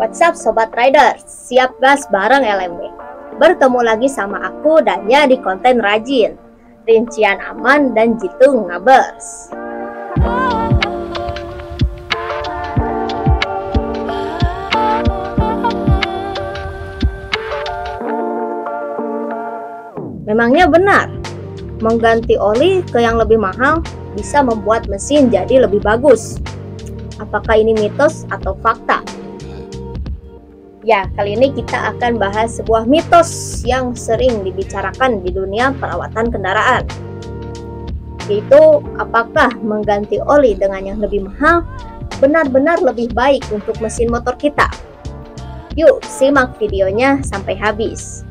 What's up Sobat Riders, siap gas bareng LMW. Bertemu lagi sama aku Danya di konten rajin, rincian aman dan jitu ngabers. Memangnya benar, mengganti oli ke yang lebih mahal bisa membuat mesin jadi lebih bagus? Apakah ini mitos atau fakta? Ya, kali ini kita akan bahas sebuah mitos yang sering dibicarakan di dunia perawatan kendaraan, yaitu apakah mengganti oli dengan yang lebih mahal benar-benar lebih baik untuk mesin motor kita. Yuk, simak videonya sampai habis.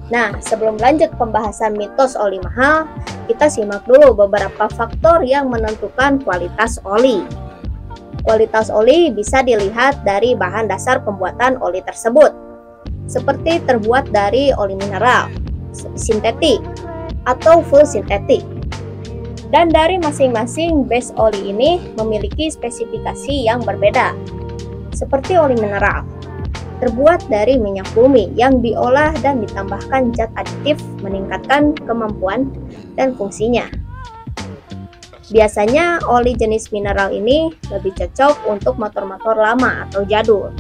Nah, sebelum lanjut pembahasan mitos oli mahal, kita simak dulu beberapa faktor yang menentukan kualitas oli. Kualitas oli bisa dilihat dari bahan dasar pembuatan oli tersebut, seperti terbuat dari oli mineral, sintetik, atau full sintetik. Dan dari masing-masing base oli ini memiliki spesifikasi yang berbeda. Seperti oli mineral, terbuat dari minyak bumi yang diolah dan ditambahkan zat aditif meningkatkan kemampuan dan fungsinya. Biasanya oli jenis mineral ini lebih cocok untuk motor-motor lama atau jadul.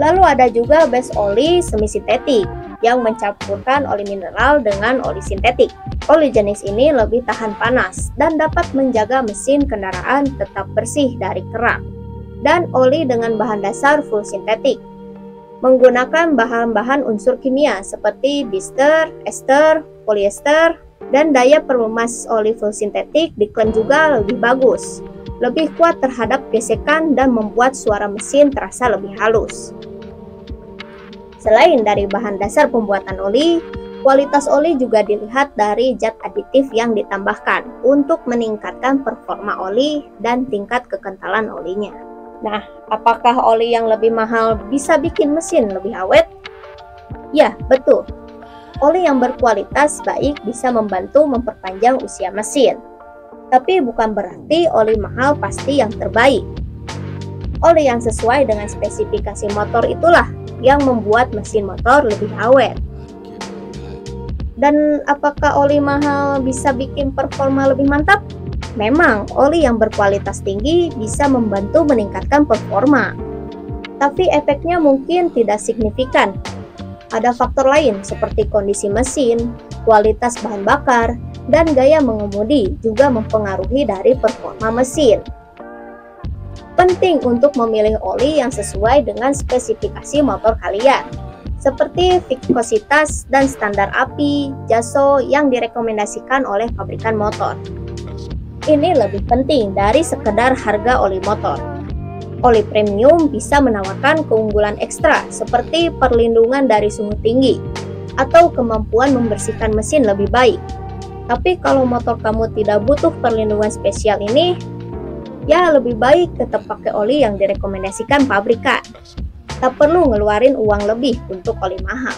Lalu ada juga base oli semi sintetik yang mencampurkan oli mineral dengan oli sintetik. Oli jenis ini lebih tahan panas dan dapat menjaga mesin kendaraan tetap bersih dari kerak. Dan oli dengan bahan dasar full sintetik menggunakan bahan-bahan unsur kimia seperti bister, ester, polyester, dan daya peremas oli full sintetik diklaim juga lebih bagus, lebih kuat terhadap gesekan dan membuat suara mesin terasa lebih halus. Selain dari bahan dasar pembuatan oli, kualitas oli juga dilihat dari zat aditif yang ditambahkan untuk meningkatkan performa oli dan tingkat kekentalan olinya. Nah, apakah oli yang lebih mahal bisa bikin mesin lebih awet? Ya, betul. Oli yang berkualitas baik bisa membantu memperpanjang usia mesin. Tapi bukan berarti oli mahal pasti yang terbaik. Oli yang sesuai dengan spesifikasi motor itulah yang membuat mesin motor lebih awet. Dan apakah oli mahal bisa bikin performa lebih mantap? Memang, oli yang berkualitas tinggi bisa membantu meningkatkan performa. Tapi efeknya mungkin tidak signifikan. Ada faktor lain seperti kondisi mesin, kualitas bahan bakar, dan gaya mengemudi juga mempengaruhi dari performa mesin. Penting untuk memilih oli yang sesuai dengan spesifikasi motor kalian, seperti viskositas dan standar API, JASO yang direkomendasikan oleh pabrikan motor. Ini lebih penting dari sekedar harga oli motor. Oli premium bisa menawarkan keunggulan ekstra seperti perlindungan dari suhu tinggi atau kemampuan membersihkan mesin lebih baik. Tapi kalau motor kamu tidak butuh perlindungan spesial ini, ya lebih baik tetap pakai oli yang direkomendasikan pabrikan. Tak perlu ngeluarin uang lebih untuk oli mahal.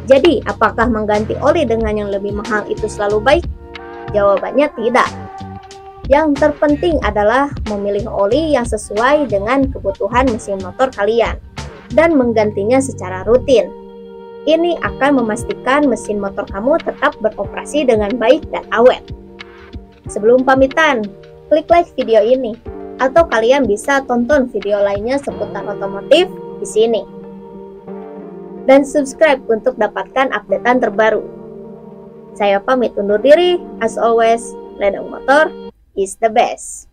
Jadi, apakah mengganti oli dengan yang lebih mahal itu selalu baik? Jawabannya tidak. Yang terpenting adalah memilih oli yang sesuai dengan kebutuhan mesin motor kalian dan menggantinya secara rutin. Ini akan memastikan mesin motor kamu tetap beroperasi dengan baik dan awet. Sebelum pamitan, klik like video ini atau kalian bisa tonton video lainnya seputar otomotif di sini. Dan subscribe untuk dapatkan updatean terbaru. Saya pamit undur diri, as always, Ledeng Motor is the best.